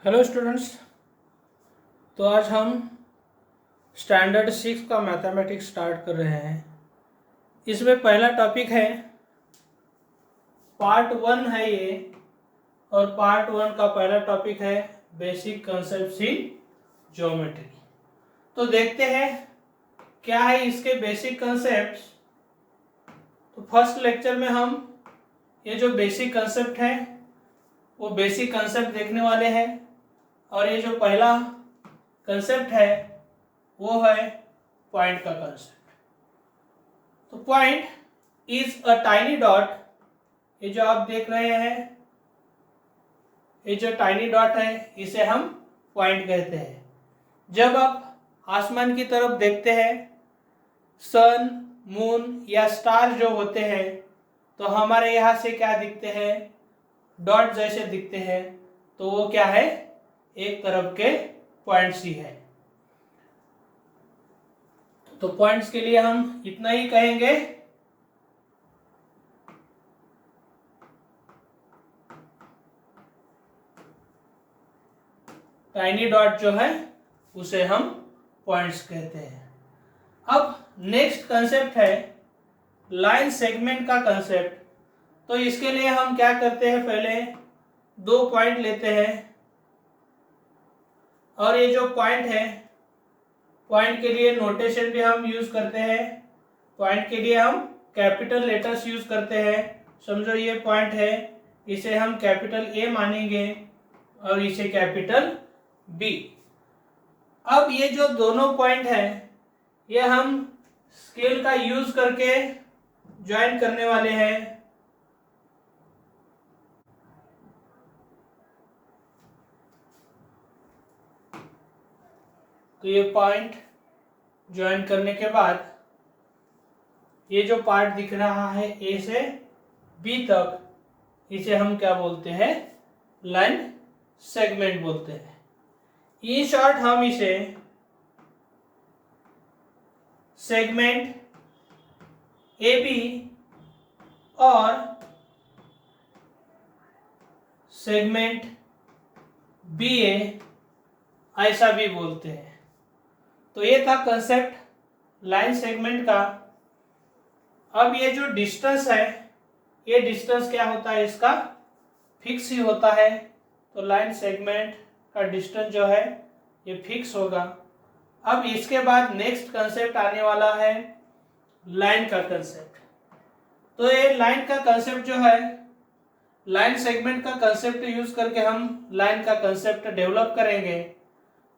Hello students. तो आज हम स्टैंडर्ड 6 का मैथमेटिक्स स्टार्ट कर रहे हैं। इसमें पहला टॉपिक है पार्ट 1 है ये, और पार्ट 1 का पहला टॉपिक है बेसिक कॉन्सेप्ट्स इन ज्योमेट्री। तो देखते हैं क्या है इसके बेसिक कॉन्सेप्ट्स। तो फर्स्ट लेक्चर में हम ये जो बेसिक कॉन्सेप्ट है वो बेसिक कॉन्सेप्ट देखने वाले हैं, और ये जो पहला कंसेप्ट है वो है पॉइंट का कंसेप्ट। तो point is a tiny dot. ये जो आप देख रहे हैं, ये जो टाइनी डॉट है इसे हम पॉइंट कहते हैं। जब आप आसमान की तरफ देखते हैं, सन, मून या स्टार जो होते हैं, तो हमारे यहाँ से क्या दिखते हैं, डॉट जैसे दिखते हैं। तो वो क्या है, एक तरफ के पॉइंट्स ही है। तो पॉइंट्स के लिए हम इतना ही कहेंगे। टाइनी डॉट जो है उसे हम पॉइंट्स कहते हैं। अब नेक्स्ट कंसेप्ट है लाइन सेगमेंट का कंसेप्ट। तो इसके लिए हम क्या करते हैं, पहले दो पॉइंट लेते हैं, और ये जो पॉइंट है, पॉइंट के लिए नोटेशन भी हम यूज करते हैं। पॉइंट के लिए हम कैपिटल लेटर्स यूज करते हैं। समझो ये पॉइंट है, इसे हम कैपिटल ए मानेंगे और इसे कैपिटल बी। अब ये जो दोनों पॉइंट है ये हम स्केल का यूज करके ज्वाइन करने वाले हैं। तो ये पॉइंट ज्वाइन करने के बाद ये जो पार्ट दिख रहा है ए से बी तक, इसे हम क्या बोलते हैं, लाइन सेगमेंट बोलते हैं। इन शॉर्ट हम इसे सेगमेंट ए बी और सेगमेंट बी ए ऐसा भी बोलते हैं। तो ये था कंसेप्ट लाइन सेगमेंट का। अब ये जो डिस्टेंस है, ये डिस्टेंस क्या होता है, इसका फिक्स ही होता है। तो लाइन सेगमेंट का डिस्टेंस जो है ये फिक्स होगा। अब इसके बाद नेक्स्ट कंसेप्ट आने वाला है लाइन का कंसेप्ट। तो ये लाइन का कंसेप्ट जो है, लाइन सेगमेंट का कंसेप्ट यूज करके हम लाइन का कंसेप्ट डेवलप करेंगे।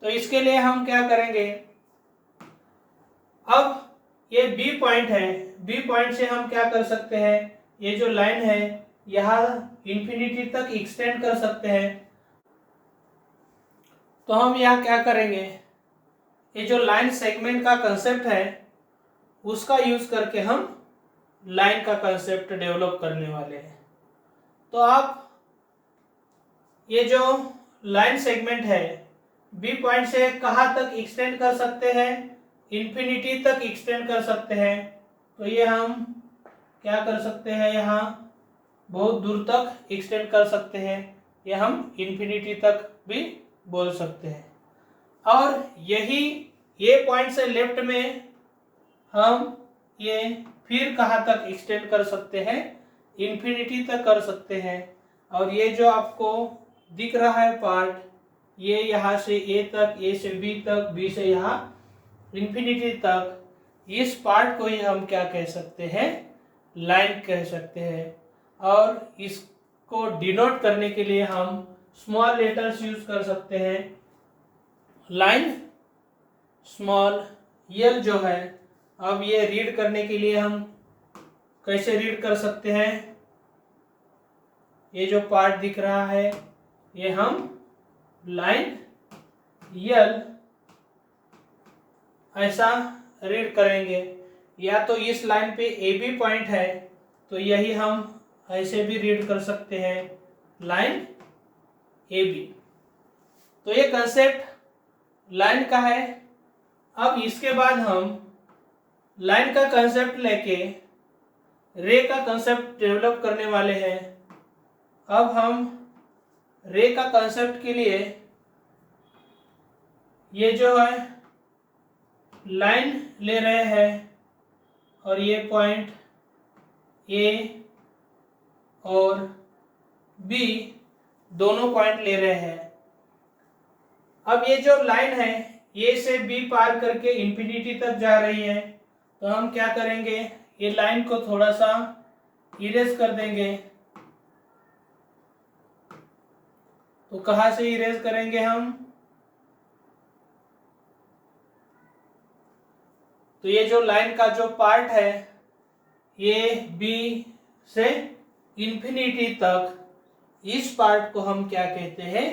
तो इसके लिए हम क्या करेंगे, अब ये बी पॉइंट है, बी पॉइंट से हम क्या कर सकते हैं, ये जो लाइन है यहाँ इंफिनिटी तक एक्सटेंड कर सकते हैं। तो हम यहाँ क्या करेंगे, ये जो लाइन सेगमेंट का कंसेप्ट है उसका यूज करके हम लाइन का कंसेप्ट डेवलप करने वाले हैं। तो आप ये जो लाइन सेगमेंट है बी पॉइंट से कहाँ तक एक्सटेंड कर सकते हैं, इंफिनिटी तक एक्सटेंड कर सकते हैं। तो ये हम क्या कर सकते हैं, यहाँ बहुत दूर तक एक्सटेंड कर सकते हैं, ये हम इंफिनिटी तक भी बोल सकते हैं। और यही ये पॉइंट से लेफ्ट में हम ये फिर कहाँ तक एक्सटेंड कर सकते हैं, इंफिनिटी तक कर सकते हैं। और ये जो आपको दिख रहा है पार्ट, ये यहाँ से ए तक, ए से बी तक, बी से यहाँ इंफिनिटी तक, इस पार्ट को ही हम क्या कह सकते हैं, लाइन कह सकते हैं। और इसको डिनोट करने के लिए हम स्मॉल लेटर्स यूज कर सकते हैं। लाइन स्मॉल यल जो है, अब ये रीड करने के लिए हम कैसे रीड कर सकते हैं, ये जो पार्ट दिख रहा है ये हम लाइन यल ऐसा रीड करेंगे। या तो इस लाइन पे ए बी पॉइंट है तो यही हम ऐसे भी रीड कर सकते हैं, लाइन ए बी। तो ये कंसेप्ट लाइन का है। अब इसके बाद हम लाइन का कंसेप्ट लेके रे का कंसेप्ट डेवलप करने वाले हैं। अब हम रे का कंसेप्ट के लिए ये जो है लाइन ले रहे हैं और ये पॉइंट ए और बी दोनों पॉइंट ले रहे हैं। अब ये जो लाइन है ए से बी पार करके इंफिनिटी तक जा रही है, तो हम क्या करेंगे, ये लाइन को थोड़ा सा इरेज कर देंगे। तो कहाँ से इरेज करेंगे हम, तो ये जो लाइन का जो पार्ट है ये बी से इंफिनिटी तक, इस पार्ट को हम क्या कहते हैं,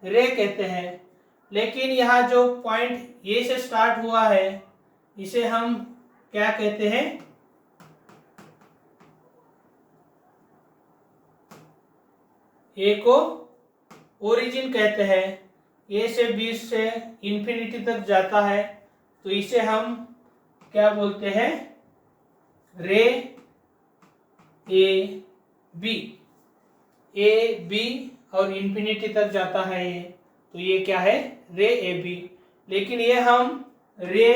रे कहते हैं। लेकिन यहाँ जो पॉइंट ए से स्टार्ट हुआ है इसे हम क्या कहते हैं, ए को ओरिजिन कहते हैं। ए से बी से इंफिनिटी तक जाता है तो इसे हम क्या बोलते हैं, रे ए बी। ए बी और इंफिनिटी तक जाता है ये, तो ये क्या है, रे ए बी। लेकिन ये हम रे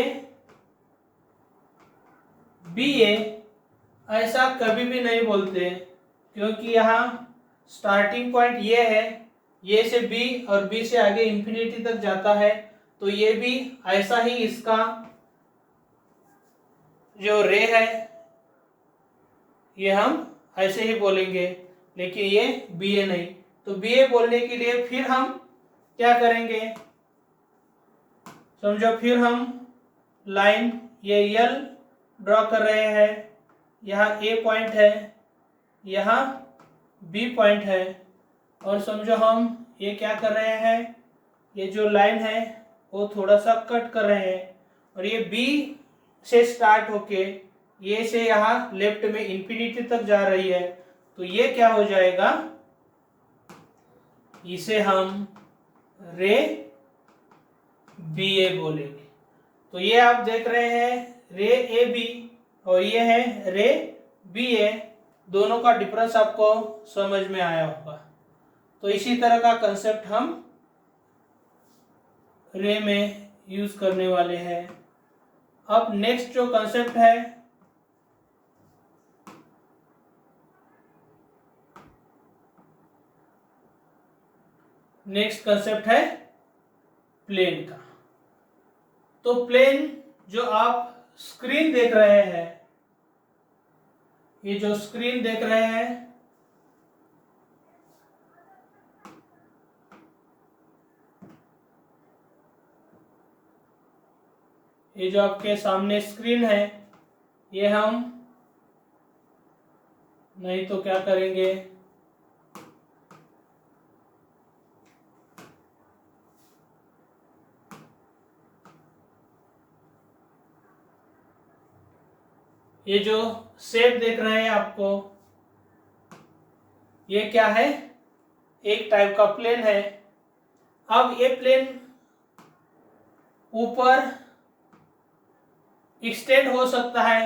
बी ए ऐसा कभी भी नहीं बोलते, क्योंकि यहाँ स्टार्टिंग पॉइंट ये है, ये से बी और बी से आगे इंफिनिटी तक जाता है, तो ये भी ऐसा ही इसका जो रे है ये हम ऐसे ही बोलेंगे। लेकिन ये बी ए नहीं, तो बी ए बोलने के लिए फिर हम क्या करेंगे, समझो, फिर हम लाइन ये यल ड्रॉ कर रहे हैं। यहाँ ए पॉइंट है, यहाँ बी पॉइंट है, और समझो हम ये क्या कर रहे हैं, ये जो लाइन है वो थोड़ा सा कट कर रहे हैं, और ये बी से स्टार्ट होके ये से यहाँ लेफ्ट में इंफिनिटी तक जा रही है, तो ये क्या हो जाएगा, इसे हम रे बी ए बोलेंगे। तो ये आप देख रहे हैं रे ए बी और ये है रे बी ए, दोनों का डिफरेंस आपको समझ में आया होगा। तो इसी तरह का कंसेप्ट हम रे में यूज करने वाले हैं। अब नेक्स्ट जो कंसेप्ट है, नेक्स्ट कंसेप्ट है प्लेन का। तो प्लेन जो आप स्क्रीन देख रहे हैं, ये जो स्क्रीन देख रहे हैं, ये जो आपके सामने स्क्रीन है, ये हम नहीं तो क्या करेंगे, ये जो शेप देख रहे हैं आपको, ये क्या है, एक टाइप का प्लेन है। अब ये प्लेन ऊपर एक्सटेंड हो सकता है,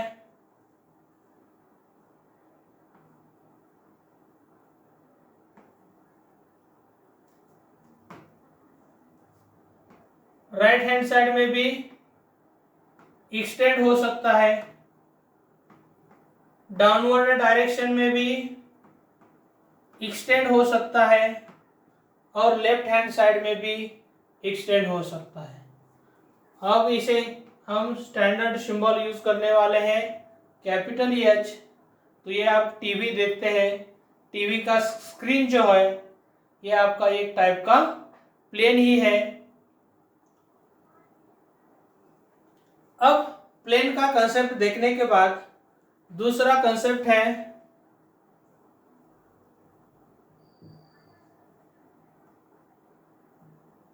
राइट हैंड साइड में भी एक्सटेंड हो सकता है, डाउनवर्ड डायरेक्शन में भी एक्सटेंड हो सकता है, और लेफ्ट हैंड साइड में भी एक्सटेंड हो सकता है। अब इसे हम स्टैंडर्ड सिंबल यूज करने वाले हैं, कैपिटल एच। तो ये आप टीवी देखते हैं, टीवी का स्क्रीन जो है ये आपका एक टाइप का प्लेन ही है। अब प्लेन का कंसेप्ट देखने के बाद दूसरा कंसेप्ट है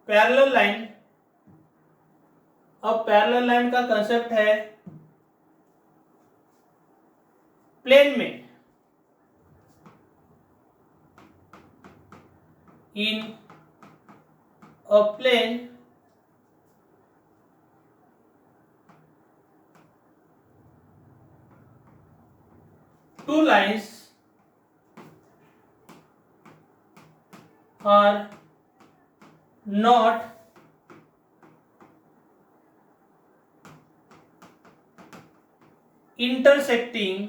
पैरेलल लाइन। अब पैरेलल लाइन का कंसेप्ट है प्लेन में, in a plane two lines are not intersecting,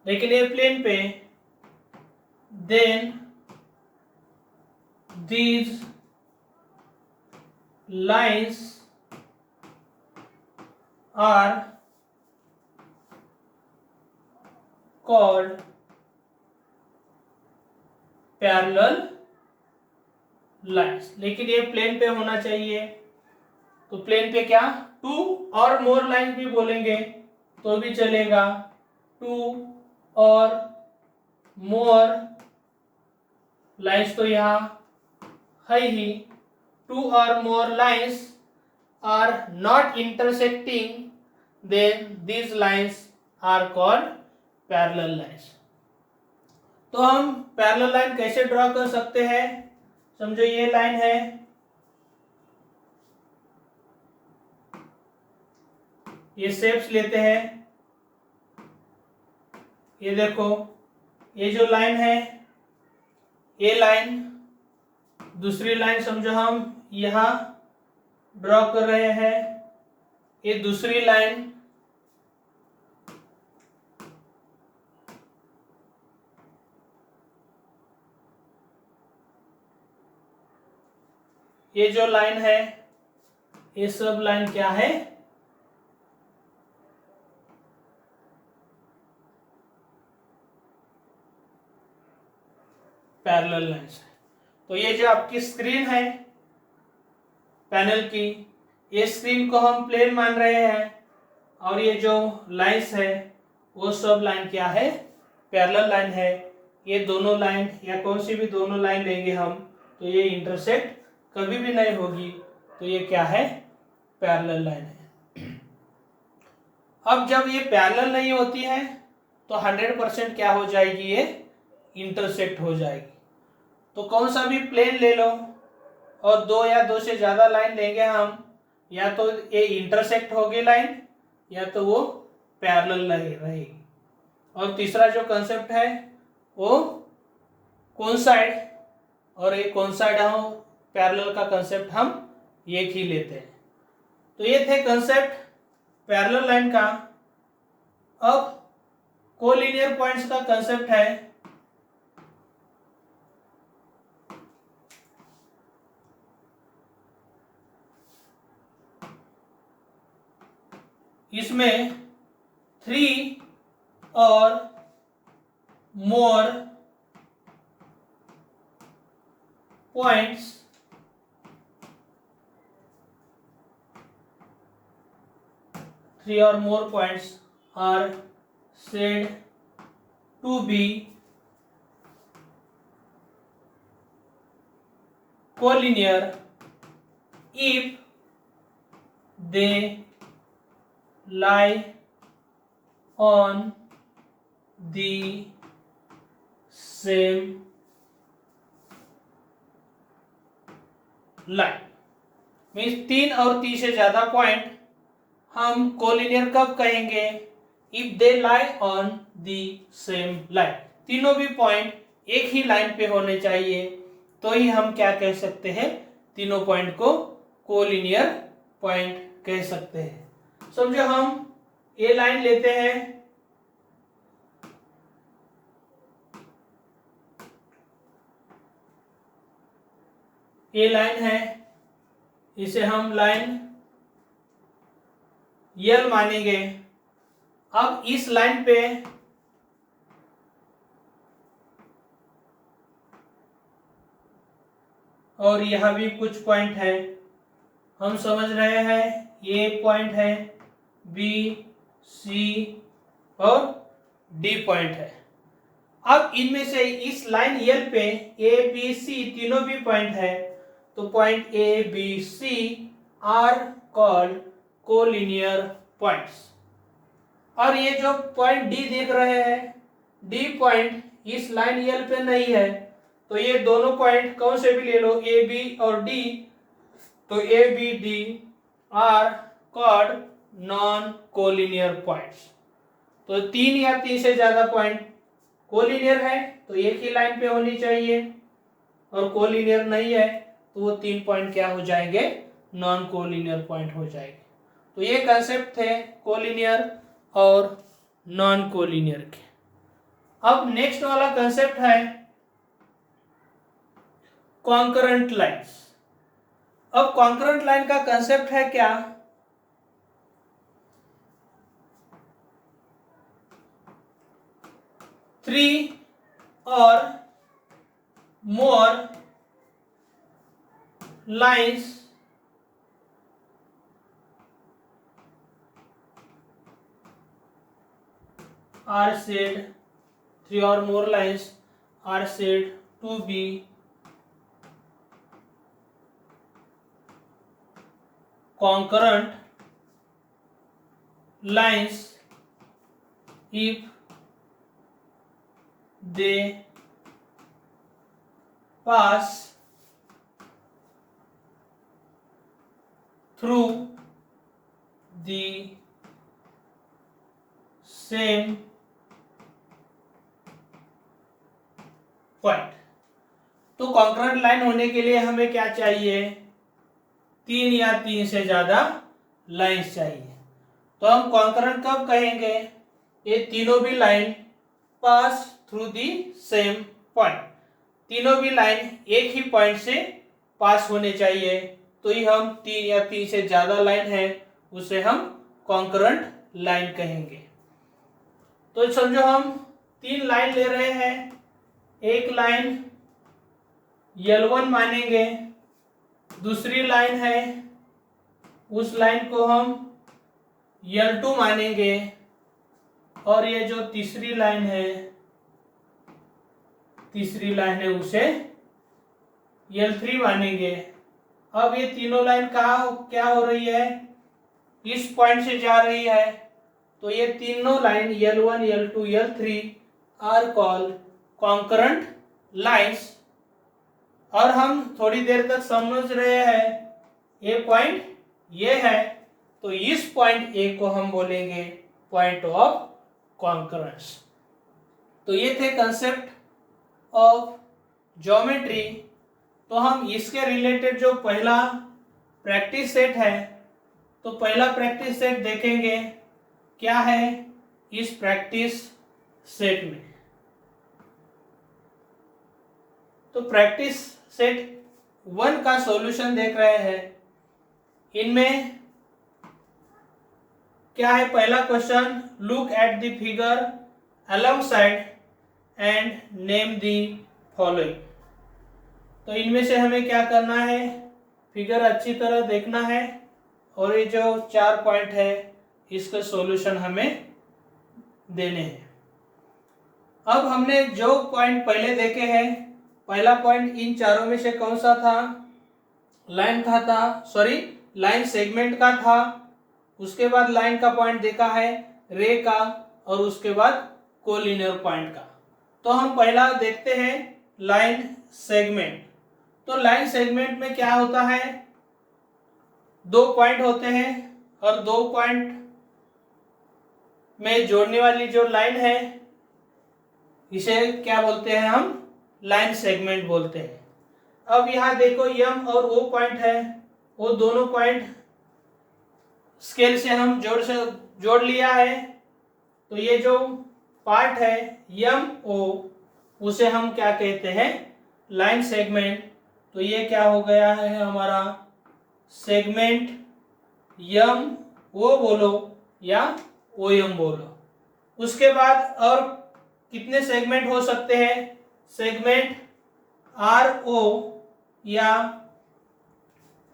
लेकिन ये प्लेन पे, then these lines are called parallel lines. लेकिन ये प्लेन पे होना चाहिए, तो प्लेन पे क्या, टू और मोर लाइन भी बोलेंगे तो भी चलेगा, टू और मोर लाइंस तो यहाँ है ही, two or more lines are not intersecting, then these lines are called parallel lines. तो हम पैरेलल लाइन कैसे ड्रॉ कर सकते हैं, समझो ये लाइन है, ये शेप्स लेते हैं, ये देखो ये जो लाइन है, ये लाइन, दूसरी लाइन समझो हम यहां ड्रॉ कर रहे हैं, ये दूसरी लाइन, ये जो लाइन है, ये सब लाइन क्या है, पैरेलल लाइंस है। तो ये जो आपकी स्क्रीन है पैनल की, ये स्क्रीन को हम प्लेन मान रहे हैं, और ये जो लाइंस है वो सब लाइन क्या है, पैरेलल लाइन है। ये दोनों लाइन या कौन सी भी दोनों लाइन लेंगे हम, तो ये इंटरसेक्ट कभी भी नहीं होगी, तो ये क्या है, पैरेलल लाइन है। अब जब ये पैरेलल नहीं होती है तो 100% क्या हो जाएगी, ये इंटरसेक्ट हो जाएगी। तो कौन सा भी प्लेन ले लो और दो या दो से ज्यादा लाइन लेंगे हम, या तो ये इंटरसेक्ट होगी लाइन, या तो वो पैरेलल रहेगी। और तीसरा जो कंसेप्ट है वो कोइंसाइड, और ये कोइंसाइड हम पैरेलल का कंसेप्ट हम एक ही लेते हैं। तो ये थे कंसेप्ट पैरेलल लाइन का। अब कोलिनियर पॉइंट्स का कंसेप्ट है, इसमें 3 और more points are said to be collinear if they lie on the same line। Means 3 और 3 से ज्यादा पॉइंट हम कोलिनियर कब कहेंगे, if they lie on the same line. तीनों भी पॉइंट एक ही लाइन पे होने चाहिए, तो ही हम क्या कह सकते हैं, तीनों पॉइंट को कोलिनियर पॉइंट कह सकते हैं। समझो हम ये लाइन लेते हैं, ये लाइन है, इसे हम लाइन यल मानेंगे। अब इस लाइन पे और यहां भी कुछ पॉइंट है, हम समझ रहे हैं ये पॉइंट है, बी सी और डी पॉइंट है। अब इनमें से इस लाइन यल पे ए बी सी तीनों भी पॉइंट है, तो point A B C are called collinear points. और ये जो पॉइंट डी देख रहे हैं, डी पॉइंट इस लाइन यल पे नहीं है, तो ये दोनों पॉइंट कौन से भी ले लो, ए बी और डी, तो A B D are called non collinear points. तो 3 या 3 से ज्यादा पॉइंट कोलिनियर है तो एक ही लाइन पे होनी चाहिए, और कोलिनियर नहीं है तो वो 3 पॉइंट क्या हो जाएंगे, नॉन कोलिनियर पॉइंट हो जाएंगे। तो ये कंसेप्ट थे कोलिनियर और नॉन कोलिनियर के। अब नेक्स्ट वाला कंसेप्ट है कॉन्करेंट लाइन्स। अब कॉन्करेंट लाइन का कंसेप्ट है क्या, थ्री और more lines are said, three or more lines are said to be concurrent lines if they pass through the same point. तो कॉन्करेंट लाइन होने के लिए हमें क्या चाहिए, 3 या 3 से ज्यादा लाइंस चाहिए। तो हम कॉन्करेंट कब कहेंगे, ये तीनों भी line pass through the same point, तीनों भी लाइन एक ही पॉइंट से पास होने चाहिए, तो ही हम 3 या 3 से ज्यादा लाइन है उसे हम कॉन्करेंट लाइन कहेंगे। तो समझो हम 3 लाइन ले रहे हैं, एक लाइन L1 मानेंगे, दूसरी लाइन है उस लाइन को हम L2 मानेंगे, और ये जो तीसरी लाइन है उसे L3 मानेंगे। अब ये तीनों लाइन क्या हो रही है, इस पॉइंट से जा रही है, तो ये तीनों line L1, L2, L3 are called concurrent lines. और हम थोड़ी देर तक समझ रहे हैं ये पॉइंट ये है, तो इस पॉइंट ए को हम बोलेंगे पॉइंट ऑफ कॉन्करेंस। तो ये थे कंसेप्ट ऑफ ज्योमेट्री। तो हम इसके रिलेटेड जो पहला प्रैक्टिस सेट है, तो पहला प्रैक्टिस सेट देखेंगे क्या है इस प्रैक्टिस सेट में। तो प्रैक्टिस सेट 1 का सॉल्यूशन देख रहे हैं। इनमें क्या है, पहला question, look at the figure along side and name the following. तो इनमें से हमें क्या करना है, फिगर अच्छी तरह देखना है और ये जो 4 पॉइंट है इसका सॉल्यूशन हमें देने हैं। अब हमने जो पॉइंट पहले देखे हैं, पहला पॉइंट इन चारों में से कौन सा था, लाइन सेगमेंट का था। उसके बाद लाइन का पॉइंट देखा है रे का, और उसके बाद कोलिनियर पॉइंट का। तो हम पहला देखते हैं लाइन सेगमेंट। तो लाइन सेगमेंट में क्या होता है, 2 पॉइंट होते हैं और 2 पॉइंट में जोड़ने वाली जो लाइन है इसे क्या बोलते हैं, हम लाइन सेगमेंट बोलते हैं। अब यहाँ देखो एम और ओ पॉइंट है, वो दोनों पॉइंट स्केल से हम जोड़ लिया है। तो ये जो पार्ट है एम ओ, उसे हम क्या कहते हैं, लाइन सेगमेंट। तो ये क्या हो गया है हमारा सेगमेंट एम ओ बोलो या ओ एम बोलो। उसके बाद और कितने सेगमेंट हो सकते हैं, सेगमेंट आर ओ या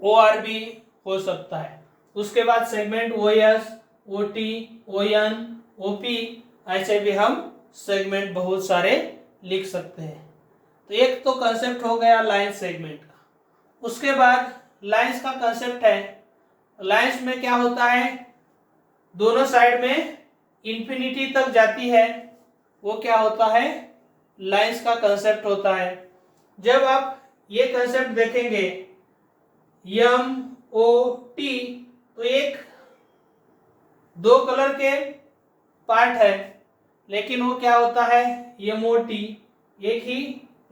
ओ आर भी हो सकता है। उसके बाद segment O S, O T, O N, O P, ऐसे भी हम सेगमेंट बहुत सारे लिख सकते हैं। तो एक तो कंसेप्ट हो गया लाइन सेगमेंट का। उसके बाद लाइंस का कंसेप्ट है। लाइंस में क्या होता है, दोनों साइड में इंफिनिटी तक जाती है, वो क्या होता है, लाइंस का कंसेप्ट होता है। जब आप ये कंसेप्ट देखेंगे एम ओ टी, तो एक 2 कलर के पार्ट है, लेकिन वो क्या होता है एम ओ टी एक ही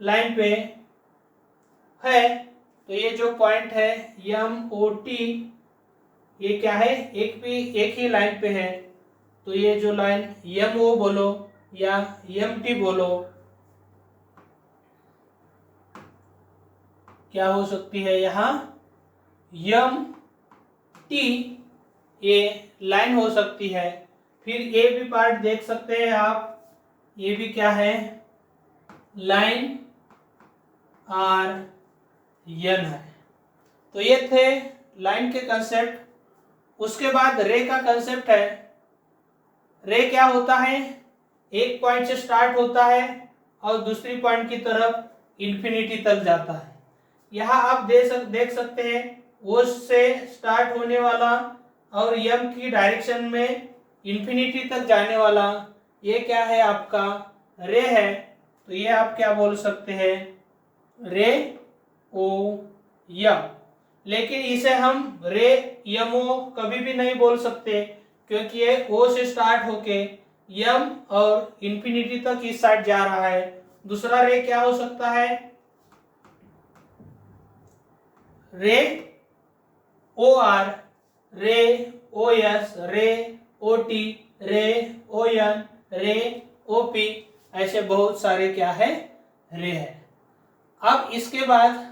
लाइन पे है। तो ये जो पॉइंट है एम ओ टी, ये क्या है, एक ही लाइन पे है, तो ये जो लाइन MO बोलो या MT बोलो, क्या हो सकती है यहाँ MT, ये लाइन हो सकती है। फिर ये भी पार्ट देख सकते हैं आप, ये भी क्या है, लाइन RN है। तो ये थे लाइन के कंसेप्ट। उसके बाद रे का कंसेप्ट है। रे क्या होता है, एक पॉइंट से स्टार्ट होता है और दूसरी पॉइंट की तरफ इंफिनिटी तक जाता है। यहाँ आप देख सकते हैं O से स्टार्ट होने वाला और M की डायरेक्शन में इंफिनिटी तक जाने वाला, ये क्या है, आपका रे है। तो ये आप क्या बोल सकते हैं, रे ओ यम। लेकिन इसे हम रे यमो कभी भी नहीं बोल सकते, क्योंकि ये O से स्टार्ट होके यम और इंफिनिटी तक इस साइड जा रहा है। दूसरा रे क्या हो सकता है, रे ओ आर, रे ओ एस, रे ओ टी, रे ओ एन, रे ओ पी, ऐसे बहुत सारे क्या है, रे है। अब इसके बाद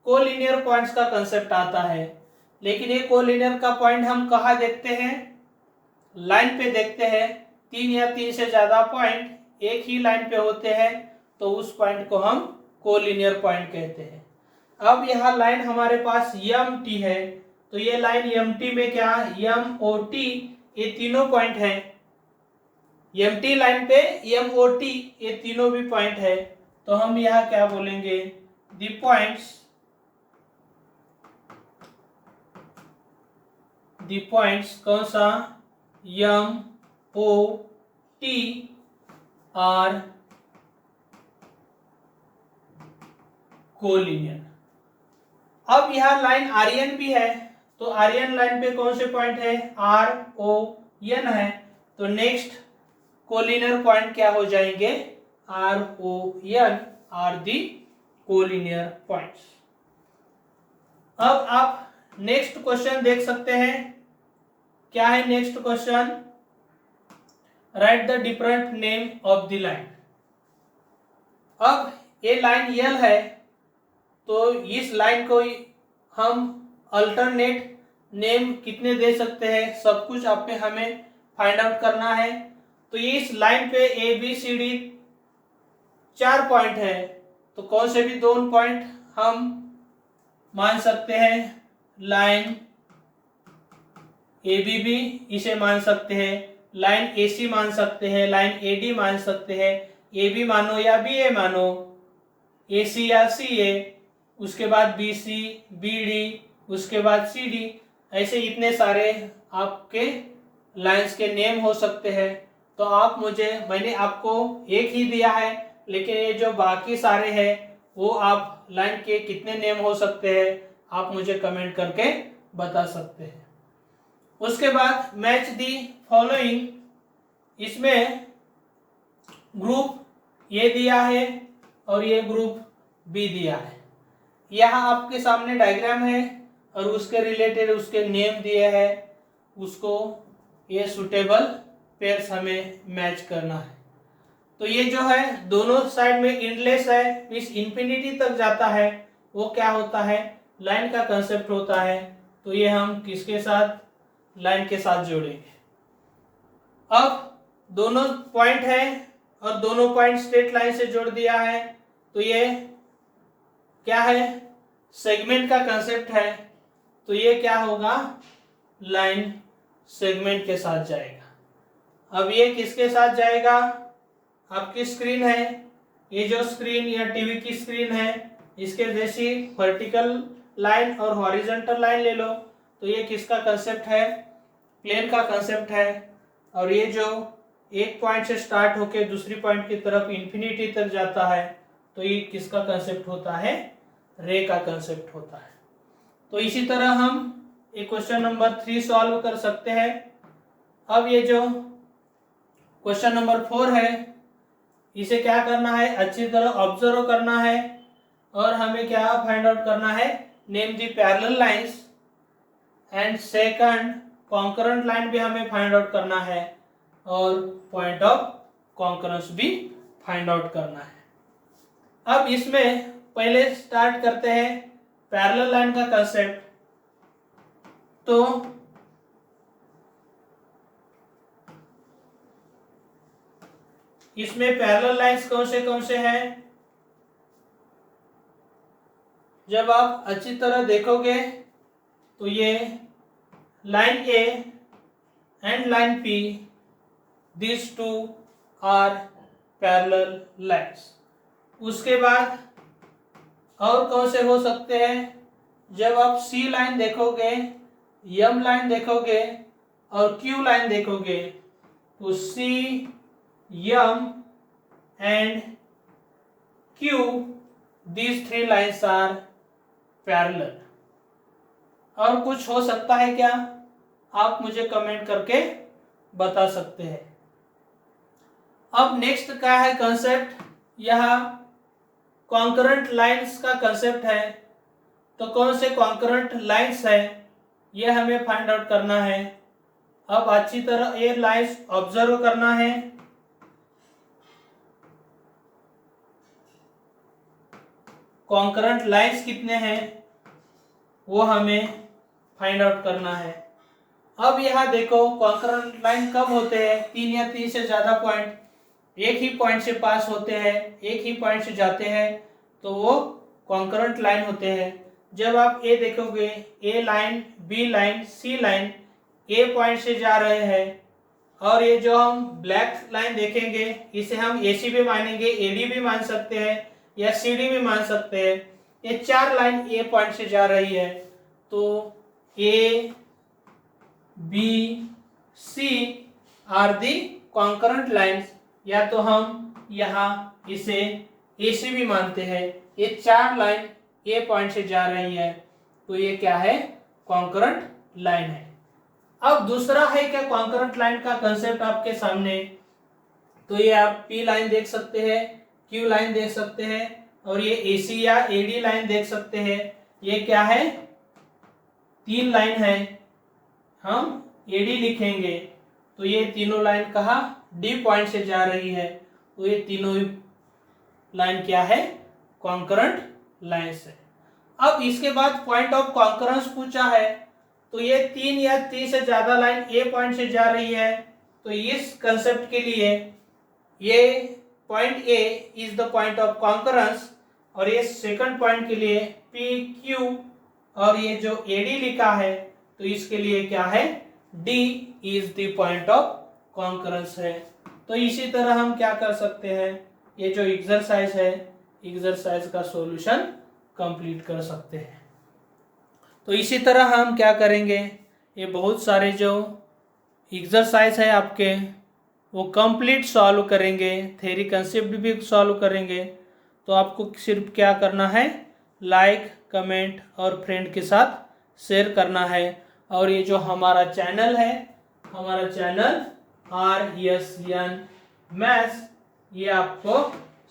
कोलिनियर पॉइंट्स का कंसेप्ट आता है। लेकिन ये कोलिनियर का पॉइंट हम कहाँ देखते हैं, लाइन पे देखते हैं। 3 या 3 से ज्यादा पॉइंट एक ही लाइन पे होते हैं, तो उस पॉइंट को हम कोलिनियर पॉइंट कहते हैं। अब यहाँ लाइन हमारे पास MT है, तो ये लाइन MT में क्या, MOT, ये तीनों पॉइंट है। MT लाइन पे MOT, ये तीनों भी पॉइंट है। तो हम यहाँ क्या बोलेंगे, दी पॉइंट्स कौन सा, MOT आर कोलिनियर। अब यहाँ लाइन RN भी है, तो RN लाइन पे कौन से पॉइंट है, RON है। तो नेक्स्ट कोलिनियर पॉइंट क्या हो जाएंगे, RON are the collinear points. अब आप नेक्स्ट क्वेश्चन देख सकते हैं। क्या है next question, right the different name of the line. अब ये लाइन यल है, तो इस लाइन को हम अल्टरनेट नेम कितने दे सकते हैं, सब कुछ आप पे हमें फाइंड आउट करना है। तो इस लाइन पे ABCD 4 पॉइंट है, तो कौन से भी 2 पॉइंट हम मान सकते हैं, लाइन ABB इसे मान सकते हैं, लाइन AC मान सकते हैं, लाइन AD मान सकते हैं, AB मानो या BA मानो, AC या CA, उसके बाद BC, BD, उसके बाद CD, ऐसे इतने सारे आपके लाइंस के नेम हो सकते हैं। तो आप मैंने आपको एक ही दिया है, लेकिन ये जो बाकी सारे हैं वो आप लाइन के कितने नेम हो सकते हैं आप मुझे कमेंट करके बता सकते हैं। उसके बाद मैच दी फॉलोइंग, इसमें ग्रुप ये दिया है और ये ग्रुप बी दिया है। यहाँ आपके सामने डायग्राम है और उसके रिलेटेड उसके नेम दिए हैं, उसको ये सुटेबल पेयर्स हमें मैच करना है। तो ये जो है दोनों साइड में इंडलेस है, इस इंफिनिटी तक जाता है, वो क्या होता है, लाइन का कंसेप्ट होता है। तो ये हम किसके साथ, लाइन के साथ जोड़ेंगे। अब दोनों पॉइंट है और दोनों पॉइंट स्ट्रेट लाइन से जोड़ दिया है, तो ये क्या है, सेगमेंट का कंसेप्ट है। तो ये क्या होगा, लाइन सेगमेंट के साथ जाएगा। अब ये किसके साथ जाएगा, आपकी स्क्रीन है, ये जो स्क्रीन या टीवी की स्क्रीन है, इसके जैसी वर्टिकल लाइन और हॉरिजॉन्टल लाइन ले लो। तो ये किसका कंसेप्ट है, प्लेन का कंसेप्ट है। और ये जो एक पॉइंट से स्टार्ट होके दूसरी पॉइंट की तरफ इंफिनिटी तक जाता है, तो ये किसका कंसेप्ट होता है, रे का कंसेप्ट होता है। तो इसी तरह हम एक क्वेश्चन नंबर 3 सॉल्व कर सकते हैं। अब ये जो क्वेश्चन नंबर 4 है, इसे क्या करना है, अच्छी तरह ऑब्जर्व करना है और हमें क्या फाइंड आउट करना है, name the parallel lines and second concurrent line भी हमें फाइंड आउट करना है और पॉइंट ऑफ कॉन्करेंस भी फाइंड आउट करना है। अब इसमें पहले स्टार्ट करते हैं पैरेलल लाइन का कंसेप्ट। तो इसमें पैरेलल लाइंस कौन से हैं? जब आप अच्छी तरह देखोगे तो ये line A and line P, this two are parallel lines. उसके बाद और कौन से हो सकते हैं? जब आप सी लाइन देखोगे, एम लाइन देखोगे और क्यू लाइन देखोगे तो C, M and Q, these three lines are parallel। और कुछ हो सकता है क्या? आप मुझे कमेंट करके बता सकते हैं। अब नेक्स्ट क्या है कंसेप्ट? यह कॉन्करेंट लाइंस का कंसेप्ट है। तो कौन से कॉन्करेंट लाइंस है यह हमें फाइंड आउट करना है। अब अच्छी तरह ये लाइंस ऑब्जर्व करना है। कॉन्करेंट लाइंस कितने हैं वो हमें फाइंड आउट करना है। अब यहाँ देखो कॉन्करेंट लाइन कब होते हैं? 3 या 3 से ज्यादा पॉइंट एक ही पॉइंट से पास होते हैं, एक ही पॉइंट से जाते हैं तो वो कॉन्करेंट लाइन होते हैं। जब आप ए देखोगे, ए लाइन, बी लाइन, सी लाइन ए पॉइंट से जा रहे हैं और ये जो हम ब्लैक लाइन देखेंगे इसे हम एसी भी मानेंगे, एडी भी मान सकते हैं या सीडी भी मान सकते हैं। ये 4 लाइन ए पॉइंट से जा रही है तो A, B, C are the concurrent lines, या तो हम यहाँ इसे एसी भी मानते हैं। ये 4 लाइन ए पॉइंट से जा रही है तो ये क्या है? कॉन्करेंट लाइन है। अब दूसरा है क्या कॉन्करेंट लाइन का कंसेप्ट आपके सामने। तो ये आप पी लाइन देख सकते हैं, क्यू लाइन देख सकते हैं और ये एसी या एडी लाइन देख सकते हैं। ये क्या है? 3 लाइन है। हम एडी लिखेंगे तो ये तीनों लाइन कहाँ? डी पॉइंट से जा रही है तो ये तीनों लाइन क्या है? कॉन्करेंट लाइंस है। अब इसके बाद पॉइंट ऑफ कॉन्करेंस पूछा है तो ये 3 या 3 से ज्यादा लाइन ए पॉइंट से जा रही है तो इस कंसेप्ट के लिए ये point A is the point of concurrence और ये सेकंड पॉइंट के लिए पी, क्यू और ये जो एडी लिखा है तो इसके लिए क्या है? D is the point of concurrence है। तो इसी तरह हम क्या कर सकते हैं? ये जो एक्सरसाइज है, एक्सरसाइज का सॉल्यूशन कंप्लीट कर सकते हैं। तो इसी तरह हम क्या करेंगे? ये बहुत सारे जो एक्सरसाइज है आपके वो कंप्लीट सॉल्व करेंगे, थ्योरी कंसेप्ट भी सॉल्व करेंगे। तो आपको सिर्फ क्या करना है? लाइक, कमेंट और फ्रेंड के साथ शेयर करना है। और ये जो हमारा चैनल है, हमारा चैनल RSN मैथ्स, ये आपको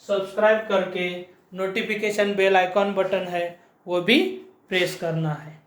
सब्सक्राइब करके नोटिफिकेशन बेल आइकॉन बटन है वो भी प्रेस करना है।